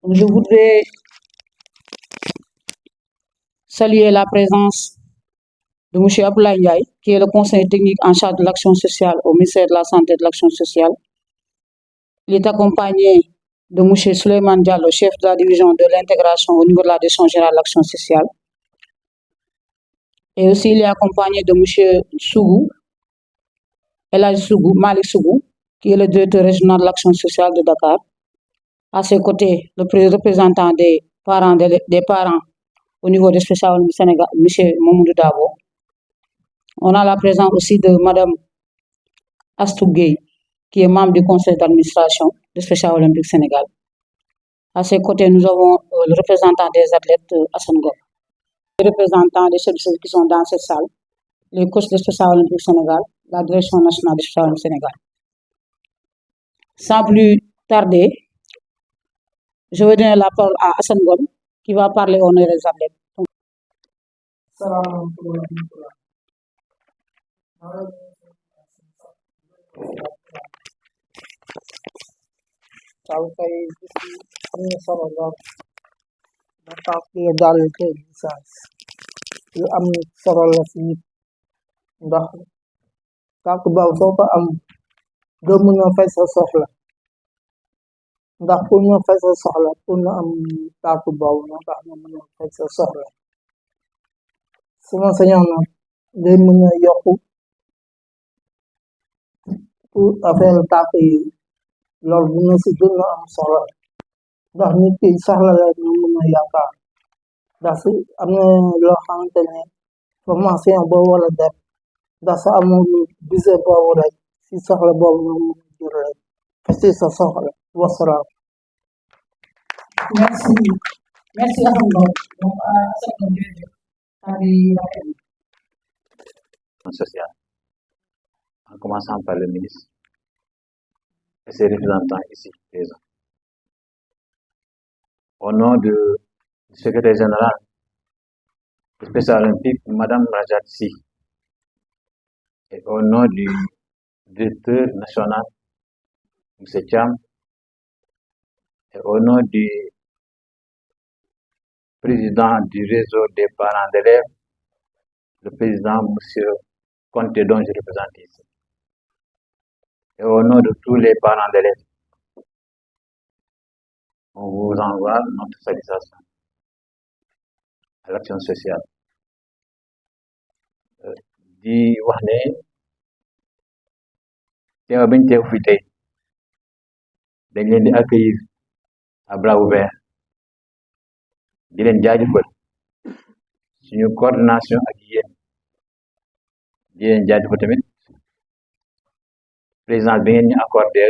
Je voudrais saluer la présence de M. Abdoulaye Ndiaye, qui est le conseiller technique en charge de l'action sociale au ministère de la Santé et de l'Action sociale. Il est accompagné de M. Souleymane Diallo, chef de la division de l'intégration au niveau de la direction générale de l'action sociale. Et aussi, il est accompagné de M. Sougou, Elhadji Sougou, Malik Sougou, qui est le directeur régional de l'action sociale de Dakar. À ses côtés, le représentant des parents au niveau des spécial du Sénégal, M. Mamoudou Dabo. On a la présence aussi de Mme Astou Gueye, qui est membre du conseil d'administration du Spécial Olympique Sénégal. À ses côtés, nous avons le représentant des athlètes Hassan Ngom, les représentants des services qui sont dans cette salle, les coachs du Spécial Olympique Sénégal, la direction nationale du Spécial Olympique Sénégal. Sans plus tarder, je vais donner la parole à Hassan Ngom, qui va parler au nom des athlètes. yu am solo la ci nit ndax tànk baaw soo ko am doo mën a fay sa soxla ndax pour nga fay sa soxla pour nga am tànk baaw moo tax nga mën a fay sa soxla suma sañoon nag day mën a yokku pour affaire tànk yi loolu bu nga si gën a am solo ndax nit ki soxla la nga mën a yaakaar ndax si am na loo xamante ne formation boo war a def ndax sa amul budget boobu rek si soxla boobu nga mën a jël rek fasi sa soxla wasalaam. Merci Hassan Ngom. Donc, social, en commençant par le ministre et ses représentants ici présents. Au nom du secrétaire général du Spécial Olympique, Mme Rajat Si, et au nom du directeur national, M. Cham, et au nom du président du réseau des parents d'élèves, le président M. Conté, dont je représente ici, et au nom de tous les parents d'élèves, on vous envoie notre salutation à l'action sociale. Di wax ne teew bañ teew fi tey dañ leen di accueillir à bras ouverts di leen jaajëfal suñu coordination ak yéen di leen jaajëfal tamit présidence bi ngeen ñu accordé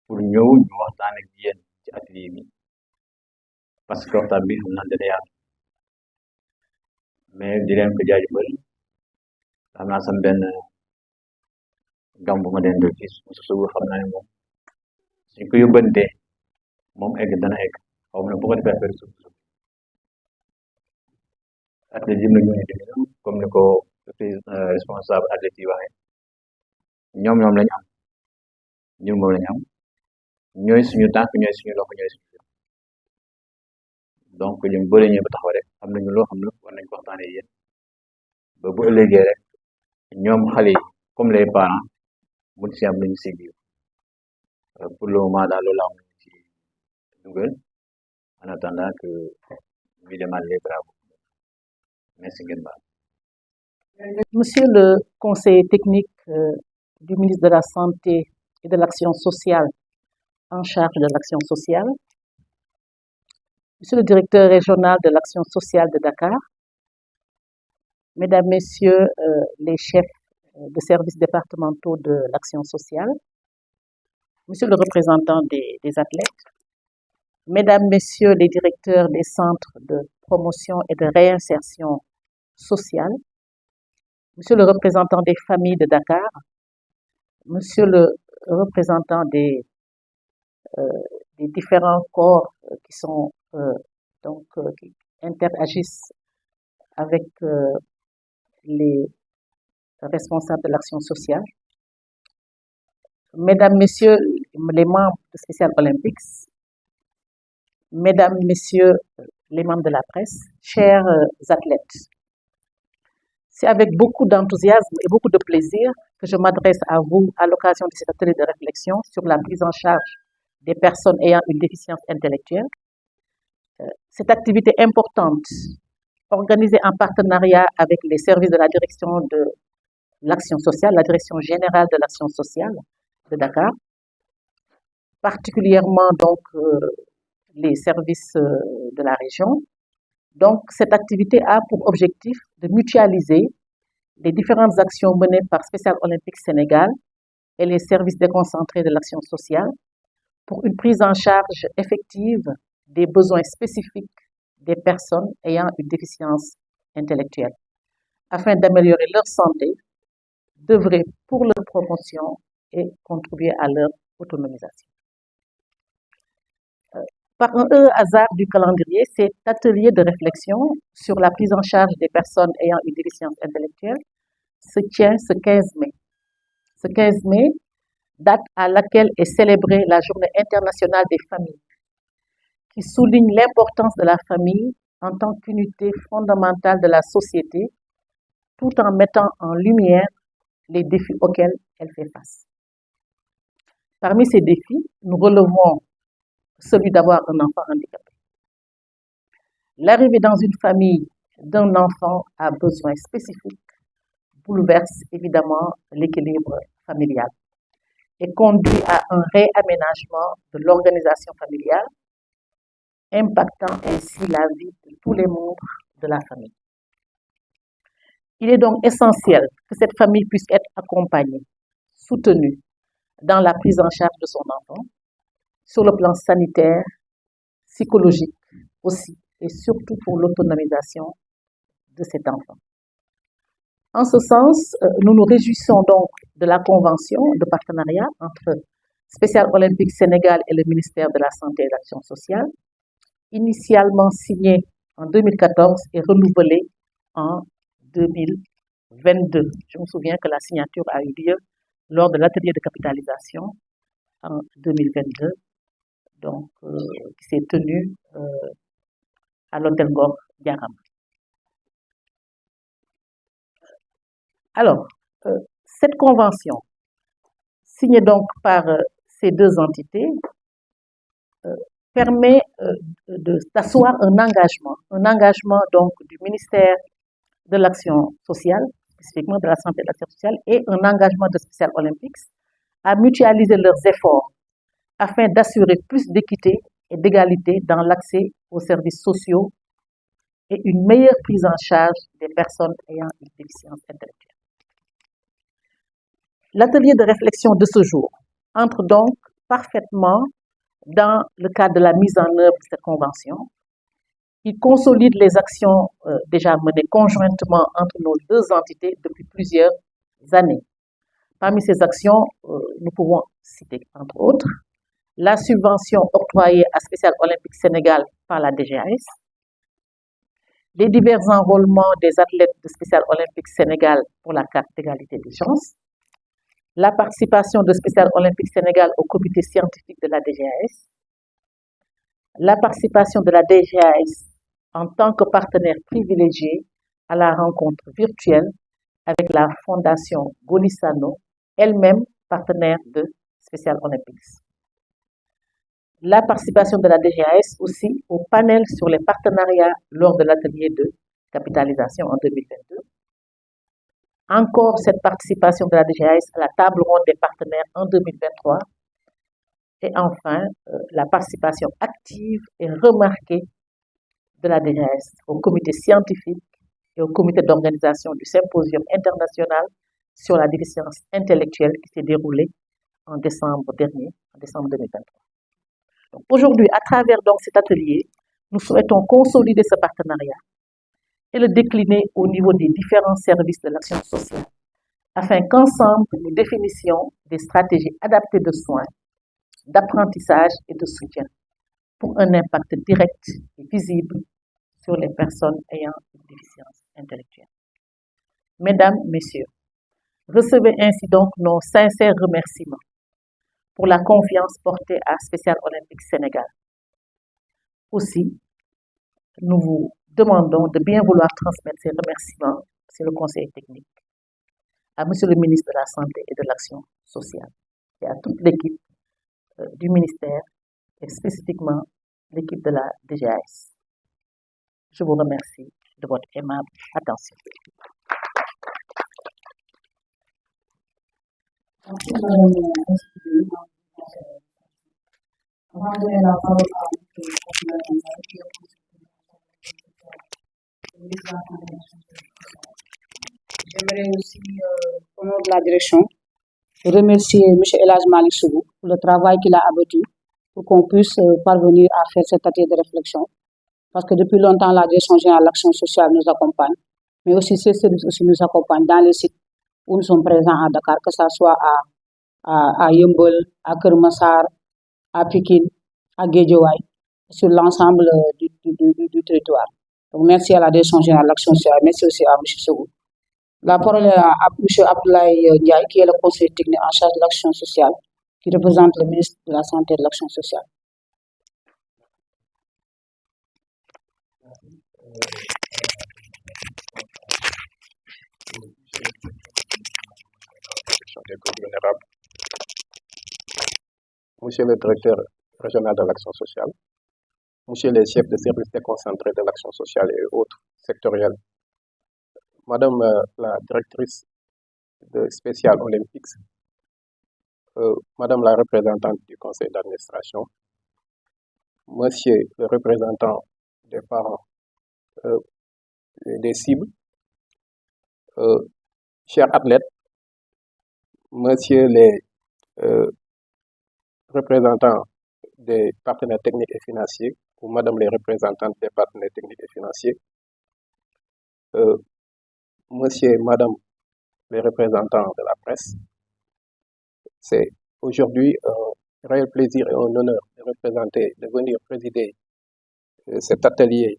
pour ñëw ñu waxtaan ak yéen ci atelier bi parce que waxtaan bi xam naa dana yaatu mais di leen ko jaajëfal xam naa sam benn gam bu ma den do fii su sugu xam naa ne moom suñ ko yóbbantee moom egg dana egg xaw ma ne bu ko defee affaire suuf athlète yi ñoo ñu comme ni ko responsable athlète yi waxee ñoom lañu am ñun moom lañu am ñooy suñu tànk ñooy suñu loxo ñooy suñu lépp donc ñun bëri ñu ba taxaw rek am nañu loo xam ne war nañ ko waxtaanee yéen ba bu ëllëgee rek ñoom xale yi comme les parents mun si am nañu si biir pour le moment daal loolu am ci dugal en attendant que ñu demande les bravos. Merci ngeen baal. Monsieur le conseiller technique du ministre de la Santé et de l'Action sociale en charge de l'action sociale, Monsieur le directeur régional de l'action sociale de Dakar, Mesdames, Messieurs les chefs de services départementaux de l'action sociale, Monsieur le représentant des athlètes, Mesdames, Messieurs les directeurs des centres de promotion et de réinsertion sociale, Monsieur le représentant des familles de Dakar, Monsieur le représentant des différents corps qui sont qui interagissent avec les responsables de l'action sociale, Mesdames, Messieurs les membres de Spécial Olympics, Mesdames, Messieurs les membres de la presse, chers athlètes, c'est avec beaucoup d'enthousiasme et beaucoup de plaisir que je m'adresse à vous à l'occasion de cet atelier de réflexion sur la prise en charge des personnes ayant une déficience intellectuelle. Cette activité importante, organisée en partenariat avec les services de la direction de l'action sociale, la direction générale de l'action sociale de Dakar, particulièrement donc les services de la région. Donc, cette activité a pour objectif de mutualiser les différentes actions menées par Special Olympics Sénégal et les services déconcentrés de l'action sociale pour une prise en charge effective des besoins spécifiques des personnes ayant une déficience intellectuelle, afin d'améliorer leur santé, d'œuvrer pour leur promotion et contribuer à leur autonomisation. Par un heureux hasard du calendrier, cet atelier de réflexion sur la prise en charge des personnes ayant une déficience intellectuelle se tient ce 15 mai. Ce 15 mai, date à laquelle est célébrée la Journée internationale des familles, qui souligne l'importance de la famille en tant qu'unité fondamentale de la société, tout en mettant en lumière les défis auxquels elle fait face. Parmi ces défis, nous relevons celui d'avoir un enfant handicapé. L'arrivée dans une famille d'un enfant à besoins spécifiques bouleverse évidemment l'équilibre familial et conduit à un réaménagement de l'organisation familiale, impactant ainsi la vie de tous les membres de la famille. Il est donc essentiel que cette famille puisse être accompagnée, soutenue dans la prise en charge de son enfant, sur le plan sanitaire, psychologique aussi, et surtout pour l'autonomisation de cet enfant. En ce sens, nous nous réjouissons donc de la convention de partenariat entre Special Olympics Sénégal et le ministère de la Santé et de l'Action sociale, initialement signée en 2014 et renouvelée en 2022. Je me souviens que la signature a eu lieu lors de l'atelier de capitalisation en 2022, donc qui s'est tenu à l'hôtel Ngor Diaram. Alors, cette convention, signée donc par ces deux entités, permet d'asseoir un engagement donc du ministère de l'Action sociale, spécifiquement de la Santé et de l'Action sociale, et un engagement de Special Olympics à mutualiser leurs efforts afin d'assurer plus d'équité et d'égalité dans l'accès aux services sociaux et une meilleure prise en charge des personnes ayant une déficience intellectuelle. L'atelier de réflexion de ce jour entre donc parfaitement dans le cadre de la mise en œuvre de cette convention. Il consolide les actions déjà menées conjointement entre nos deux entités depuis plusieurs années. Parmi ces actions, nous pouvons citer, entre autres, la subvention octroyée à Special Olympics Sénégal par la DGAS, les divers enrôlements des athlètes de Special Olympics Sénégal pour la carte d'égalité des chances, la participation de Special Olympics Sénégal au comité scientifique de la DGAS, la participation de la DGAS en tant que partenaire privilégié à la rencontre virtuelle avec la Fondation Golisano, elle-même partenaire de Special Olympics. La participation de la DGAS aussi au panel sur les partenariats lors de l'atelier de capitalisation en 2022. Encore cette participation de la DGAS à la table ronde des partenaires en 2023. Et enfin, la participation active et remarquée de la DGAS au comité scientifique et au comité d'organisation du symposium international sur la déficience intellectuelle qui s'est déroulé en décembre dernier, en décembre 2023. Aujourd'hui, à travers donc cet atelier, nous souhaitons consolider ce partenariat et le décliner au niveau des différents services de l'action sociale, afin qu'ensemble, nous définissions des stratégies adaptées de soins, d'apprentissage et de soutien pour un impact direct et visible sur les personnes ayant une déficience intellectuelle. Mesdames, Messieurs, recevez ainsi donc nos sincères remerciements pour la confiance portée à Special Olympics Sénégal. Aussi, nous vous demandons de bien vouloir transmettre ces remerciements sur le conseil technique à Monsieur le ministre de la Santé et de l'Action sociale et à toute l'équipe du ministère et spécifiquement l'équipe de la DGAS. Je vous remercie de votre aimable attention. Merci, Madame la Présidente. Avant de donner la parole à M. Fatima Gonzalez, qui est le ministre de la Santé et de l'Action sociale, j'aimerais aussi, au nom de la direction, remercier M. Elhadj Malick Sougou pour le travail qu'il a abattu pour qu'on puisse parvenir à faire cet atelier de réflexion. Parce que depuis longtemps, la direction générale de l'action sociale nous accompagne, mais aussi ces services aussi nous accompagnent dans les sites où nous sommes présents à Dakar, que ce soit à Yeumbeul, à Keur Massar, à Pikine, à Guédiawaye, sur l'ensemble du territoire. Donc merci à la direction générale de l'action sociale, merci aussi à M. Sougou. La parole est à M. Abdoulaye Ndiaye, qui est le conseiller technique en charge de l'action sociale, qui représente le ministre de la Santé et de l'Action sociale. Des groupes vulnérables, Monsieur le directeur régional de l'action sociale, Monsieur les chefs de services déconcentrés de l'action sociale et autres sectoriels, Madame la directrice spéciale Olympics, Madame la représentante du conseil d'administration, Monsieur le représentant des parents des cibles, chers athlètes, Monsieur les représentants des partenaires techniques et financiers, ou Madame les représentantes des partenaires techniques et financiers, Monsieur et Madame les représentants de la presse, c'est aujourd'hui un réel plaisir et un honneur de venir présider cet atelier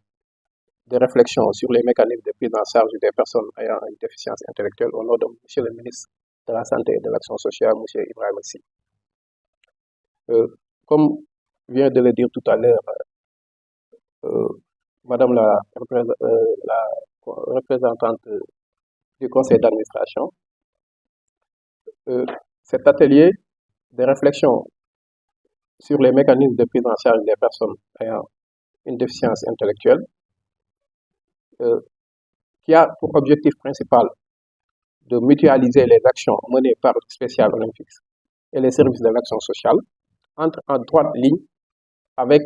de réflexion sur les mécanismes de prise en charge des personnes ayant une déficience intellectuelle au nom de Monsieur le ministre de la Santé et de l'Action sociale, M. Ibrahima Sy. Comme vient de le dire tout à l'heure Madame la représentante du conseil d'administration, cet atelier de réflexion sur les mécanismes de prise en charge des personnes ayant une déficience intellectuelle, qui a pour objectif principal de mutualiser les actions menées par le Special Olympics et les services de l'action sociale, entre en droite ligne avec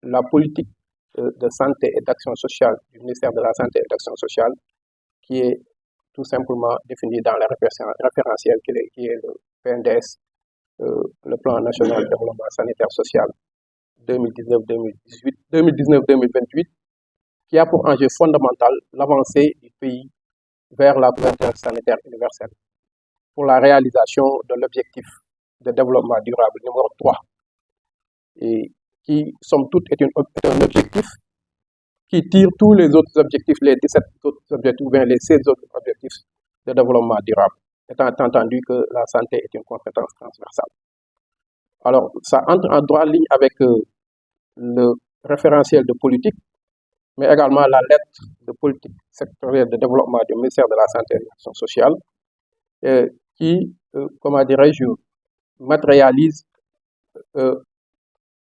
la politique de santé et d'action sociale du ministère de la Santé et de l'Action sociale, qui est tout simplement définie dans la référentiel qui est le PNDS, le Plan national de développement sanitaire social 2019-2028, qui a pour enjeu fondamental l'avancée du pays vers la couverture sanitaire universelle pour la réalisation de l'objectif de développement durable numéro 3, et qui, somme toute, est un objectif qui tire tous les autres objectifs, les 17 autres objectifs, ou bien les 16 autres objectifs de développement durable, étant entendu que la santé est une compétence transversale. Alors, ça entre en droite ligne avec le référentiel de politique, mais également la lettre de politique sectorielle de développement du ministère de la Santé et de l'Action sociale, qui, comment dirais-je, matérialise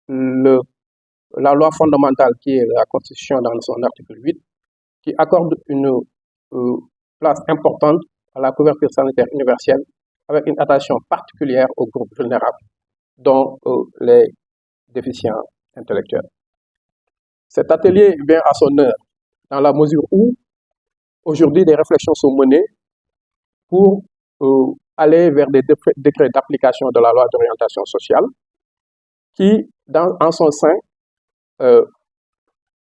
la loi fondamentale qui est la Constitution dans son article 8, qui accorde une place importante à la couverture sanitaire universelle avec une attention particulière aux groupes vulnérables, dont les déficients intellectuels. Cet atelier vient à son heure dans la mesure où aujourd'hui des réflexions sont menées pour aller vers des décrets d'application de la loi d'orientation sociale qui, en son sein,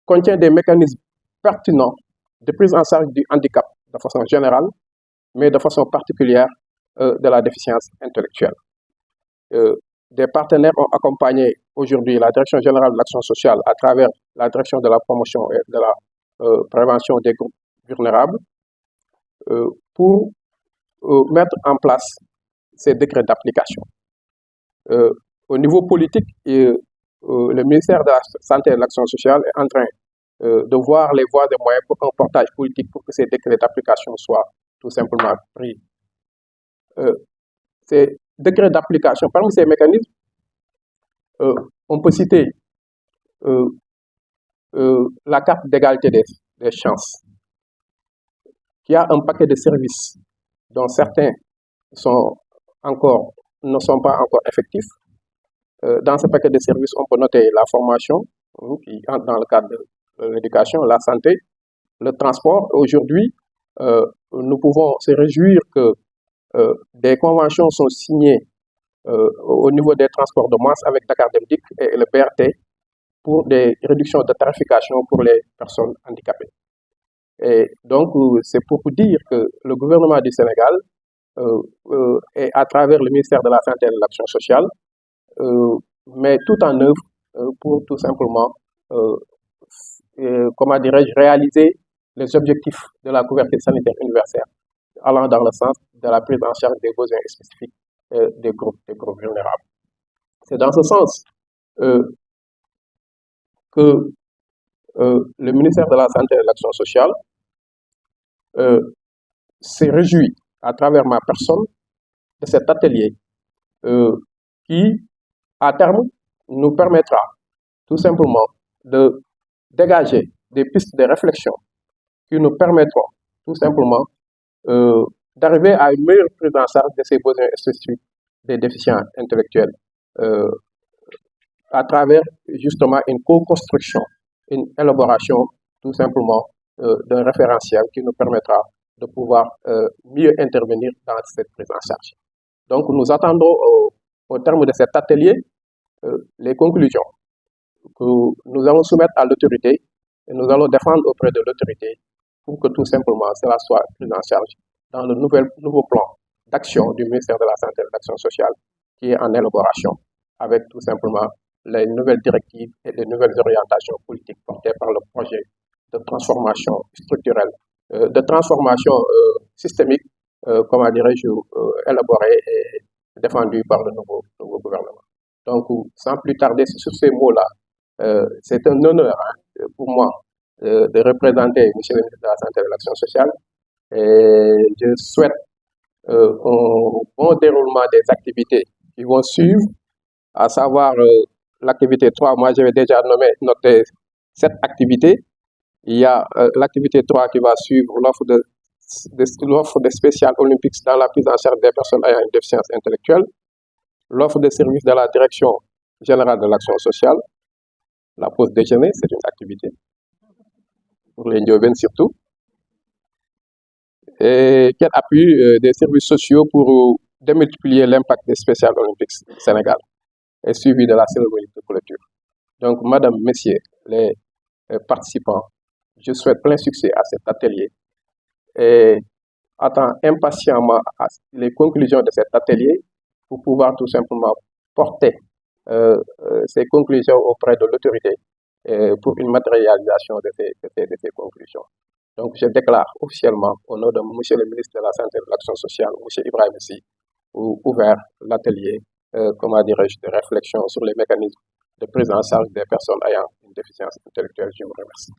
contient des mécanismes pertinents de prise en charge du handicap de façon générale, mais de façon particulière de la déficience intellectuelle. Des partenaires ont accompagné aujourd'hui la Direction générale de l'action sociale à travers la Direction de la promotion et de la prévention des groupes vulnérables pour mettre en place ces décrets d'application. Au niveau politique, le ministère de la Santé et de l'Action sociale est en train de voir les voies et moyens pour un portage politique pour que ces décrets d'application soient tout simplement pris. Ces décrets d'application, parmi ces mécanismes, on peut citer la carte d'égalité des chances, qui a un paquet de services dont certains ne sont pas encore effectifs. Dans ce paquet de services, on peut noter la formation, qui entre dans le cadre de l'éducation, la santé, le transport. Aujourd'hui, nous pouvons se réjouir que des conventions sont signées au niveau des transports de masse avec Dakar Dem Dikk et le BRT pour des réductions de tarification pour les personnes handicapées. Et donc, c'est pour dire que le gouvernement du Sénégal, et à travers le ministère de la Santé et de l'Action sociale, met tout en œuvre pour tout simplement, comment dirais-je, réaliser les objectifs de la couverture sanitaire universelle, allant dans le sens de la prise en charge des besoins spécifiques des groupes vulnérables. C'est dans ce sens que le ministère de la Santé et de l'Action sociale s'est réjoui, à travers ma personne, de cet atelier qui, à terme, nous permettra tout simplement de dégager des pistes de réflexion qui nous permettront tout simplement d'arriver à une meilleure prise en charge de ces besoins spécifiques des déficients intellectuels à travers justement une co-construction, une élaboration tout simplement d'un référentiel qui nous permettra de pouvoir mieux intervenir dans cette prise en charge. Donc nous attendons au terme de cet atelier les conclusions que nous allons soumettre à l'autorité et nous allons défendre auprès de l'autorité pour que tout simplement cela soit pris en charge dans le nouveau plan d'action du ministère de la Santé et de l'Action sociale qui est en élaboration avec tout simplement les nouvelles directives et les nouvelles orientations politiques portées par le projet de transformation structurelle, de transformation systémique, comment dirais-je, élaboré et défendu par le nouveau gouvernement. Donc, sans plus tarder sur ces mots-là, c'est un honneur pour moi de représenter M. le ministre de la Santé et de l'Action sociale. Et je souhaite un bon déroulement des activités qui vont suivre, à savoir l'activité 3. Moi, j'avais déjà noté 7 activités. Il y a l'activité 3 qui va suivre l'offre de Special Olympics dans la prise en charge des personnes ayant une déficience intellectuelle, l'offre de services de la Direction générale de l'action sociale, la pause déjeuner, c'est une activité, pour les Ndiobènes surtout, et quel appui des services sociaux pour démultiplier l'impact des Special Olympics Sénégal, et suivi de la cérémonie de clôture. Donc, Madame, Messieurs, les participants, je souhaite plein succès à cet atelier et attends impatiemment les conclusions de cet atelier pour pouvoir tout simplement porter ces conclusions auprès de l'autorité pour une matérialisation de ces conclusions. Donc, je déclare officiellement, au nom de M. le ministre de la Santé et de l'Action sociale, M. Ibrahim Sy, ouvert l'atelier, comment dirais-je, de réflexion sur les mécanismes de prise en charge des personnes ayant une déficience intellectuelle. Je vous remercie.